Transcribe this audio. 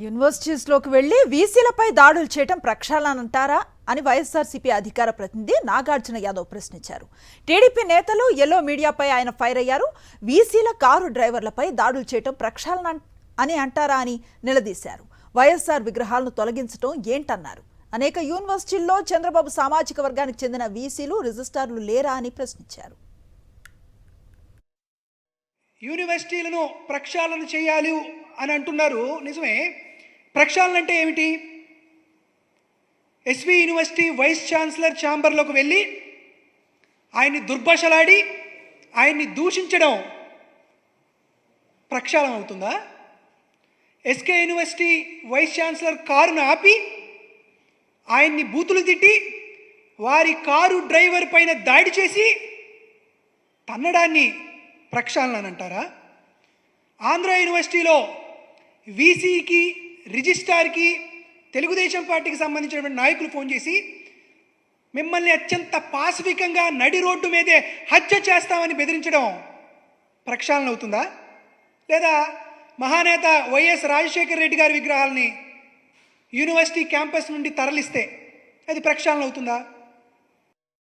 యూనివర్సిటీస్లోకి వెళ్లి వీసీలపై దాడులు చేయడం ప్రక్షాళనంటారా అని వైఎస్ఆర్సీపీ అధికార ప్రతినిధి నాగార్జున యాదవ్ ప్రశ్నించారు. టీడీపీ నేతలు ఎల్లో మీడియాపై ఆయన ఫైర్ అయ్యారు. వీసీల కారు డ్రైవర్లపై దాడులు చేయడం ప్రక్షాళన అని అంటారా అని నిలదీశారు. వైఎస్ఆర్ విగ్రహాలను తొలగించడం ఏంటన్నారు. అనేక యూనివర్సిటీల్లో చంద్రబాబు సామాజిక వర్గానికి చెందిన వీసీలు రిజిస్ట్రార్లు లేరా అని ప్రశ్నించారు. యూనివర్సిటీలను ప్రక్షాళన చేయాలి అని అంటున్నారు. నిజమే. ప్రక్షాళన అంటే ఏమిటి? ఎస్వి యూనివర్సిటీ వైస్ ఛాన్సలర్ ఛాంబర్లోకి వెళ్ళి ఆయన్ని దుర్భాషలాడి ఆయన్ని దూషించడం ప్రక్షాళన అవుతుందా? ఎస్కే యూనివర్సిటీ వైస్ ఛాన్సలర్ కారును ఆపి ఆయన్ని బూతులు తిట్టి వారి కారు డ్రైవర్ పైన దాడి చేసి తన్నడాన్ని ప్రక్షాళన అని అంటారా? ఆంధ్ర యూనివర్సిటీలో వీసీకి రిజిస్ట్రార్కి తెలుగుదేశం పార్టీకి సంబంధించినటువంటి నాయకులు ఫోన్ చేసి మిమ్మల్ని అత్యంత పాసిఫికంగా నడి రోడ్డు మీదే హత్య చేస్తామని బెదిరించడం ప్రక్షాళన అవుతుందా? లేదా మహానేత వైఎస్ రాజశేఖర రెడ్డి గారి విగ్రహాలని యూనివర్సిటీ క్యాంపస్ నుండి తరలిస్తే అది ప్రక్షాళన అవుతుందా?